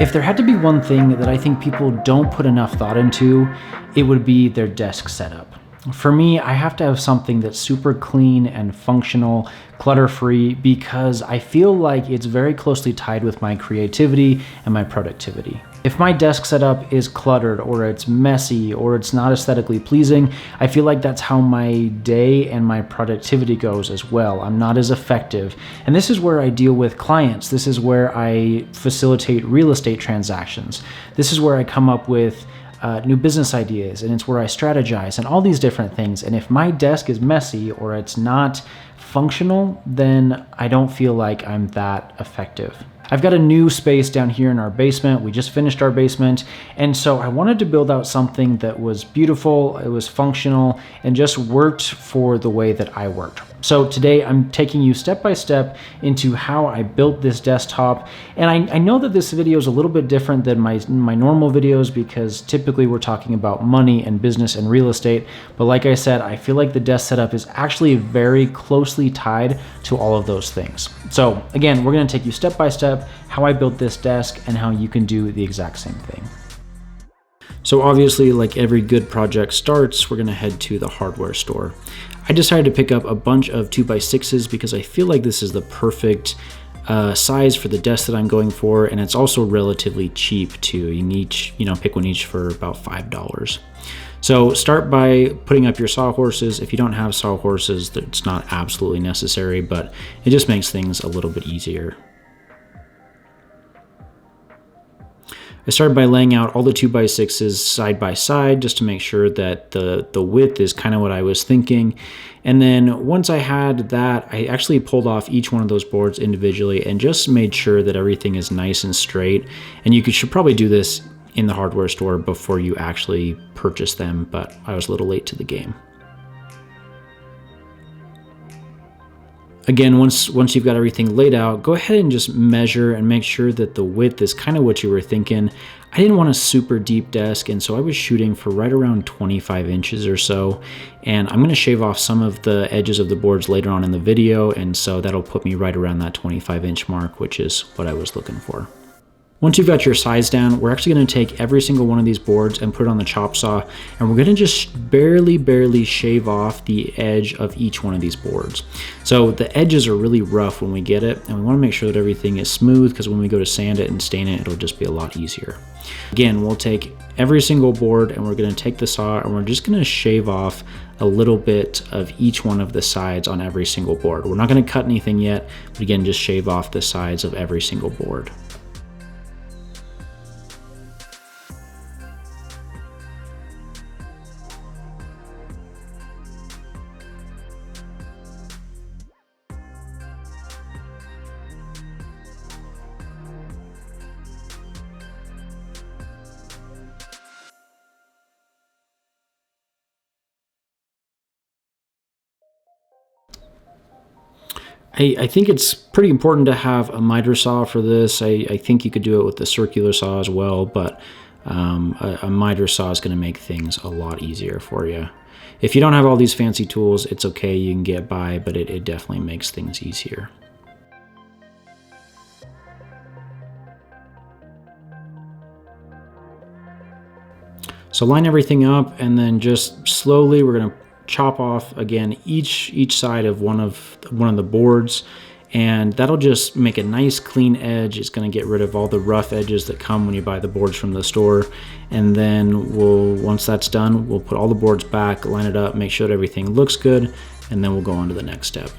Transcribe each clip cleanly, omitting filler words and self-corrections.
If there had to be one thing that I think people don't put enough thought into, it would be their desk setup. For me, I have to have something that's super clean and functional, clutter-free, because I feel like it's very closely tied with my creativity and my productivity. If my desk setup is cluttered, or it's messy, or it's not aesthetically pleasing, I feel like that's how my day and my productivity goes as well. I'm not as effective. And this is where I deal with clients. This is where I facilitate real estate transactions. This is where I come up with new business ideas, and it's where I strategize and all these different things. And if my desk is messy or it's not functional, then I don't feel like I'm that effective. I've got a new space down here in our basement. We just finished our basement. And so I wanted to build out something that was beautiful, it was functional, and just worked for the way that I worked. So today I'm taking you step by step into how I built this desktop. And I know that this video is a little bit different than my normal videos, because typically we're talking about money and business and real estate. But like I said, I feel like the desk setup is actually very closely tied to all of those things. So again, we're gonna take you step by step how I built this desk and how you can do the exact same thing. So obviously, like every good project starts, we're gonna head to the hardware store. I decided to pick up a bunch of 2x6s because I feel like this is the perfect size for the desk that I'm going for, and it's also relatively cheap too. You can each, pick one each for about $5. So start by putting up your sawhorses. If you don't have sawhorses, it's not absolutely necessary, but it just makes things a little bit easier. I started by laying out all the 2x6s side by side just to make sure that the width is kind of what I was thinking. And then once I had that, I actually pulled off each one of those boards individually and just made sure that everything is nice and straight. And you should probably do this in the hardware store before you actually purchase them, but I was a little late to the game. Again, once you've got everything laid out, go ahead and just measure and make sure that the width is kind of what you were thinking. I didn't want a super deep desk, and so I was shooting for right around 25 inches or so. And I'm gonna shave off some of the edges of the boards later on in the video, and so that'll put me right around that 25-inch mark, which is what I was looking for. Once you've got your size down, we're actually gonna take every single one of these boards and put it on the chop saw, and we're gonna just barely shave off the edge of each one of these boards. So the edges are really rough when we get it, and we wanna make sure that everything is smooth, because when we go to sand it and stain it, it'll just be a lot easier. Again, we'll take every single board and we're gonna take the saw and we're just gonna shave off a little bit of each one of the sides on every single board. We're not gonna cut anything yet, but again, just shave off the sides of every single board. I think it's pretty important to have a miter saw for this. I think you could do it with the circular saw as well, but a miter saw is going to make things a lot easier for you. If you don't have all these fancy tools, it's okay, you can get by, but it definitely makes things easier. So line everything up, and then just slowly we're going to chop off again each side of one of the boards, and that'll just make a nice clean edge. It's going to get rid of all the rough edges that come when you buy the boards from the store. And then once that's done, we'll put all the boards back, line it up, make sure that everything looks good, and then we'll go on to the next step.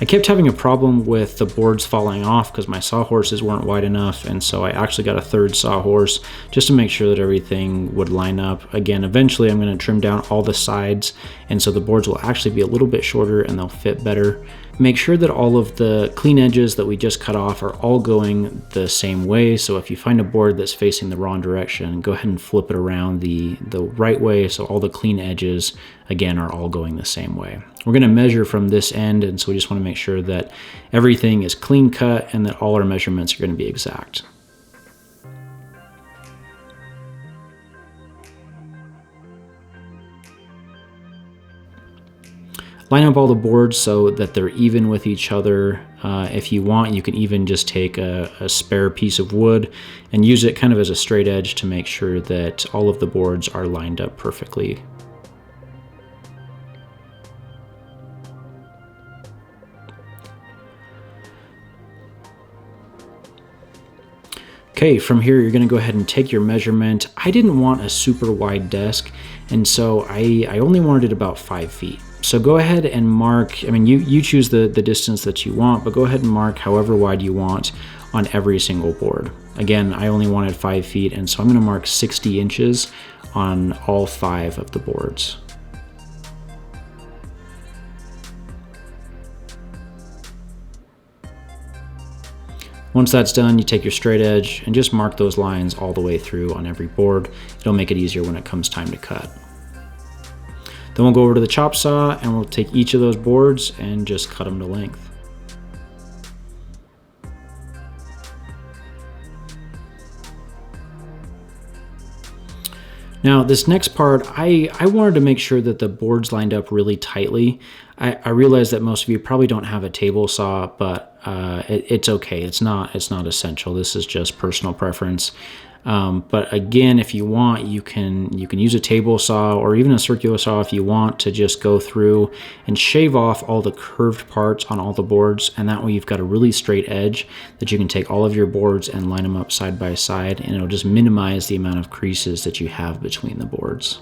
I kept having a problem with the boards falling off because my sawhorses weren't wide enough, and so I actually got a third sawhorse just to make sure that everything would line up. Again, eventually I'm going to trim down all the sides, and so the boards will actually be a little bit shorter and they'll fit better. Make sure that all of the clean edges that we just cut off are all going the same way. So if you find a board that's facing the wrong direction, go ahead and flip it around the right way, so all the clean edges, again, are all going the same way. We're going to measure from this end, and so we just want to make sure that everything is clean cut and that all our measurements are going to be exact. Line up all the boards so that they're even with each other. If you want, you can even just take a spare piece of wood and use it kind of as a straight edge to make sure that all of the boards are lined up perfectly. Okay, from here you're gonna go ahead and take your measurement. I didn't want a super wide desk, and so I only wanted it about 5 feet. So go ahead and mark, I mean, you choose the distance that you want, but go ahead and mark however wide you want on every single board. Again, I only wanted 5 feet, and so I'm gonna mark 60 inches on all 5 of the boards. Once that's done, you take your straight edge and just mark those lines all the way through on every board. It'll make it easier when it comes time to cut. Then we'll go over to the chop saw and we'll take each of those boards and just cut them to length. Now this next part, I wanted to make sure that the boards lined up really tightly. I realize that most of you probably don't have a table saw, but it's okay. It's not essential. This is just personal preference. But again, if you want, you can use a table saw or even a circular saw if you want to just go through and shave off all the curved parts on all the boards, and that way you've got a really straight edge that you can take all of your boards and line them up side by side, and it'll just minimize the amount of creases that you have between the boards.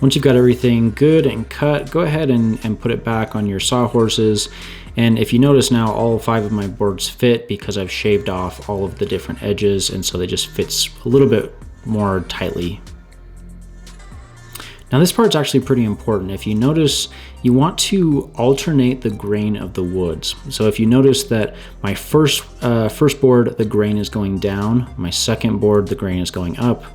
Once you've got everything good and cut, go ahead and put it back on your sawhorses. And if you notice now, all 5 of my boards fit because I've shaved off all of the different edges, and so they just fits a little bit more tightly. Now this part's actually pretty important. If you notice, you want to alternate the grain of the woods. So if you notice that my first board, the grain is going down, my second board, the grain is going up,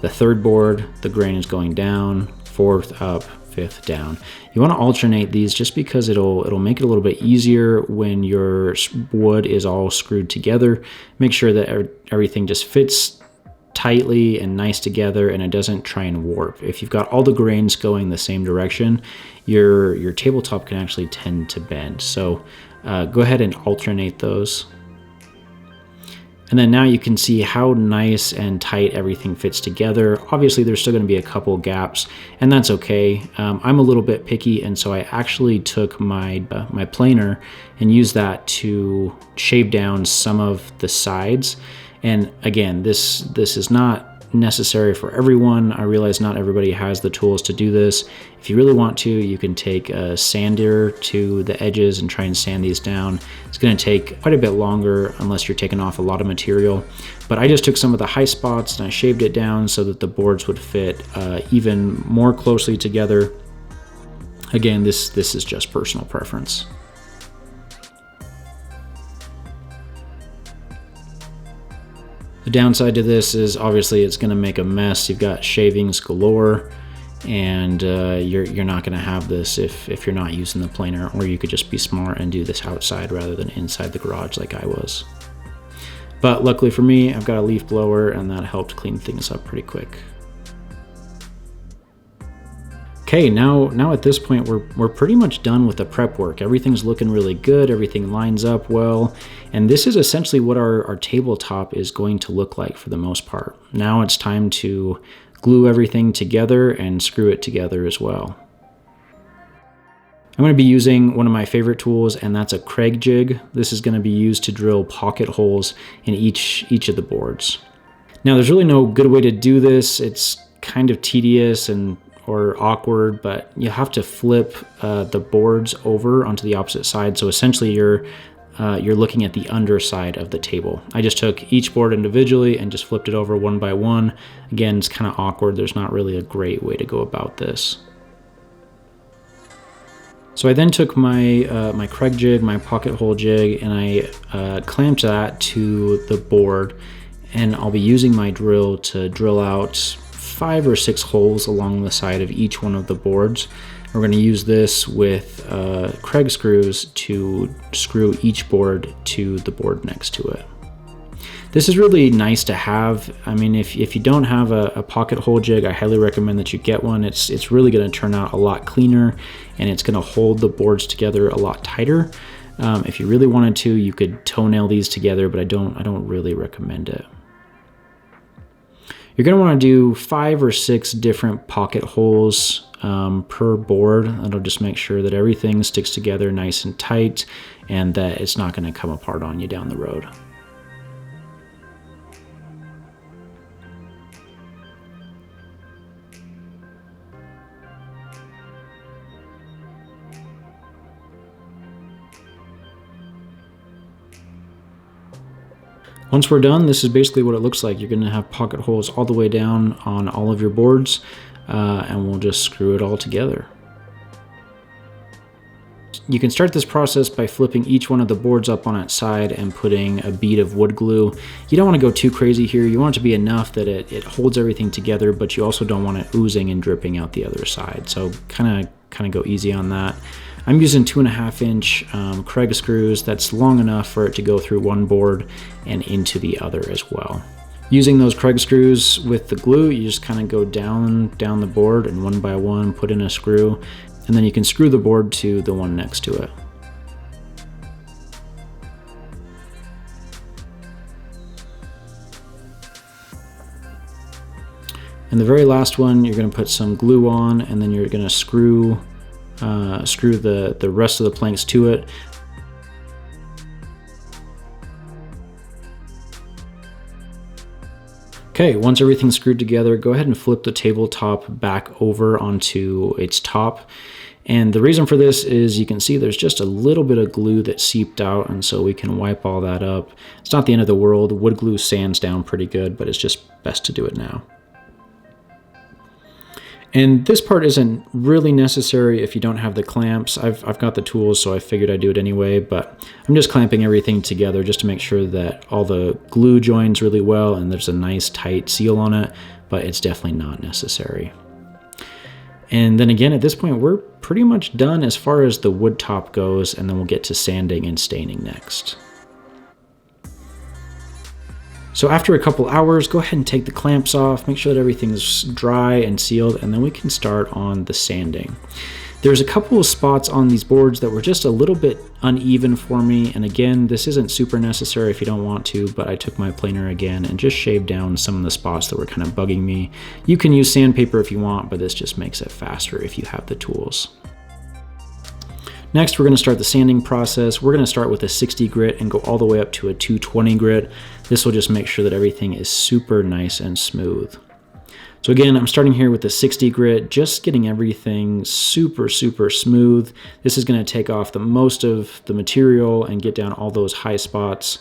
the third board, the grain is going down, fourth up, fifth down. You want to alternate these just because it'll make it a little bit easier when your wood is all screwed together. Make sure that everything just fits tightly and nice together and it doesn't try and warp. If you've got all the grains going the same direction, your tabletop can actually tend to bend. So go ahead and alternate those. And then now you can see how nice and tight everything fits together. Obviously there's still gonna be a couple gaps, and that's okay. I'm a little bit picky, and so I actually took my planer and used that to shave down some of the sides. And again, this is not necessary for everyone. I realize not everybody has the tools to do this. If you really want to, you can take a sander to the edges and try and sand these down. It's going to take quite a bit longer unless you're taking off a lot of material. But I just took some of the high spots and I shaved it down so that the boards would fit even more closely together. Again, this is just personal preference. The downside to this is obviously it's going to make a mess. You've got shavings galore, and you're not going to have this if you're not using the planer, or you could just be smart and do this outside rather than inside the garage like I was. But luckily for me, I've got a leaf blower, and that helped clean things up pretty quick. Okay, now at this point, we're pretty much done with the prep work. Everything's looking really good, everything lines up well, and this is essentially what our tabletop is going to look like for the most part. Now it's time to glue everything together and screw it together as well. I'm going to be using one of my favorite tools, and that's a Kreg jig. This is going to be used to drill pocket holes in each of the boards. Now there's really no good way to do this. It's kind of tedious or awkward, but you have to flip the boards over onto the opposite side. So essentially you're looking at the underside of the table. I just took each board individually and just flipped it over one by one. Again, it's kind of awkward. There's not really a great way to go about this. So I then took my Kreg jig, my pocket hole jig, and I clamped that to the board, and I'll be using my drill to drill out 5 or 6 holes along the side of each one of the boards. We're going to use this with Craig screws to screw each board to the board next to it. This is really nice to have. I mean, if you don't have a pocket hole jig, I highly recommend that you get one. It's really going to turn out a lot cleaner, and it's going to hold the boards together a lot tighter. If you really wanted to, you could toenail these together, but I don't really recommend it. You're going to want to do 5 or 6 different pocket holes per board. That'll just make sure that everything sticks together nice and tight and that it's not going to come apart on you down the road. Once we're done, this is basically what it looks like. You're going to have pocket holes all the way down on all of your boards, and we'll just screw it all together. You can start this process by flipping each one of the boards up on its side and putting a bead of wood glue. You don't want to go too crazy here. You want it to be enough that it holds everything together, but you also don't want it oozing and dripping out the other side. So kind of go easy on that. I'm using 2.5 inch Craig screws. That's long enough for it to go through one board and into the other as well. Using those Craig screws with the glue, you just kind of go down the board and one by one put in a screw, and then you can screw the board to the one next to it. And the very last one, you're going to put some glue on, and then you're going to screw the rest of the planks to it. Okay, once everything's screwed together, go ahead and flip the tabletop back over onto its top. And the reason for this is you can see there's just a little bit of glue that seeped out, and so we can wipe all that up. It's not the end of the world. Wood glue sands down pretty good, but it's just best to do it now. And this part isn't really necessary if you don't have the clamps. I've got the tools, so I figured I'd do it anyway, but I'm just clamping everything together just to make sure that all the glue joins really well and there's a nice tight seal on it, but it's definitely not necessary. And then again, at this point, we're pretty much done as far as the wood top goes, and then we'll get to sanding and staining next. So after a couple hours, go ahead and take the clamps off, make sure that everything's dry and sealed, and then we can start on the sanding. There's a couple of spots on these boards that were just a little bit uneven for me, and again, this isn't super necessary if you don't want to, but I took my planer again and just shaved down some of the spots that were kind of bugging me. You can use sandpaper if you want, but this just makes it faster if you have the tools. Next, we're going to start the sanding process. We're going to start with a 60 grit and go all the way up to a 220 grit. This will just make sure that everything is super nice and smooth. So again, I'm starting here with the 60 grit, just getting everything super smooth. This is going to take off the most of the material and get down all those high spots.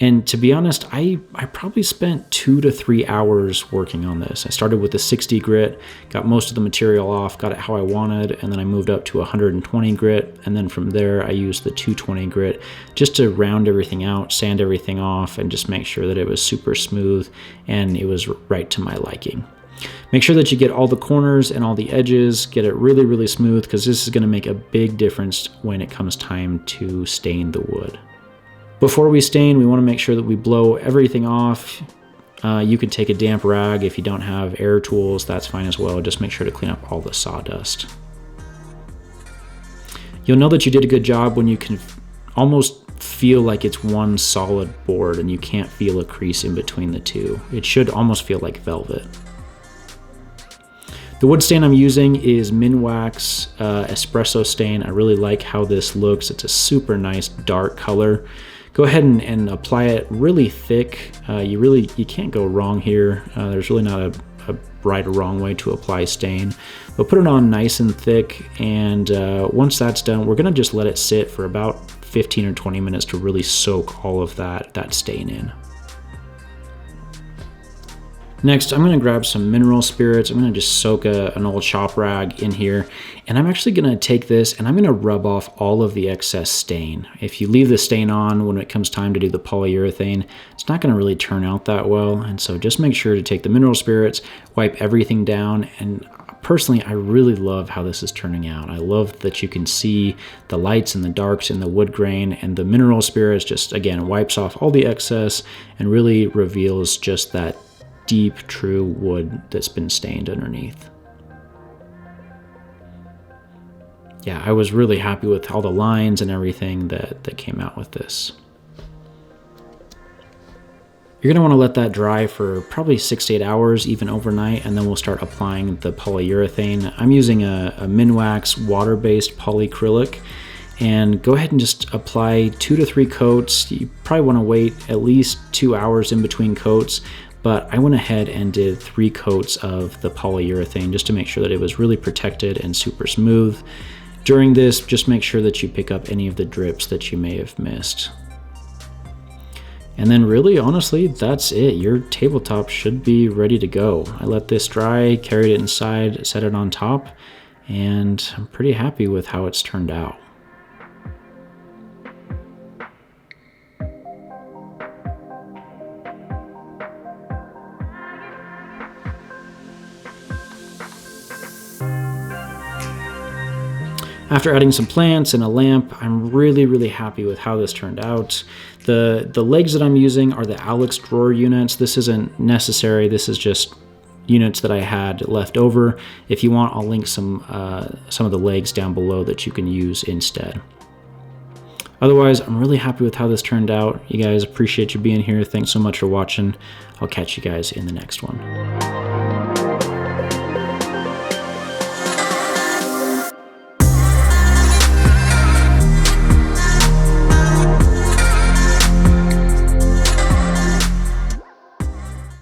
And to be honest, I probably spent 2 to 3 hours working on this. I started with the 60 grit, got most of the material off, got it how I wanted, and then I moved up to 120 grit. And then from there, I used the 220 grit just to round everything out, sand everything off, and just make sure that it was super smooth and it was right to my liking. Make sure that you get all the corners and all the edges, get it really smooth, because this is going to make a big difference when it comes time to stain the wood. Before we stain, we want to make sure that we blow everything off. You could take a damp rag. If you don't have air tools, that's fine as well. Just make sure to clean up all the sawdust. You'll know that you did a good job when you can almost feel like it's one solid board and you can't feel a crease in between the two. It should almost feel like velvet. The wood stain I'm using is Minwax Espresso Stain. I really like how this looks. It's a super nice dark color. Go ahead and apply it really thick. You can't go wrong here. There's really not a right or wrong way to apply stain, but put it on nice and thick. And once that's done, we're gonna just let it sit for about 15 or 20 minutes to really soak all of that stain in. Next, I'm going to grab some mineral spirits. I'm going to just soak an old shop rag in here, and I'm actually going to take this and I'm going to rub off all of the excess stain. If you leave the stain on when it comes time to do the polyurethane, it's not going to really turn out that well, and so just make sure to take the mineral spirits, wipe everything down, and personally, I really love how this is turning out. I love that you can see the lights and the darks in the wood grain, and the mineral spirits just, again, wipes off all the excess and really reveals just that deep, true wood that's been stained underneath. Yeah, I was really happy with all the lines and everything that came out with this. You're gonna wanna let that dry for probably 6 to 8 hours, even overnight, and then we'll start applying the polyurethane. I'm using a Minwax water-based polyacrylic, and go ahead and just apply 2 to 3 coats. You probably wanna wait at least 2 hours in between coats, but I went ahead and did 3 coats of the polyurethane just to make sure that it was really protected and super smooth. During this, just make sure that you pick up any of the drips that you may have missed. And then really, honestly, that's it. Your tabletop should be ready to go. I let this dry, carried it inside, set it on top, and I'm pretty happy with how it's turned out. After adding some plants and a lamp, I'm really happy with how this turned out. The legs that I'm using are the Alex drawer units. This isn't necessary. This is just units that I had left over. If you want, I'll link some of the legs down below that you can use instead. Otherwise, I'm really happy with how this turned out. You guys, appreciate you being here. Thanks so much for watching. I'll catch you guys in the next one.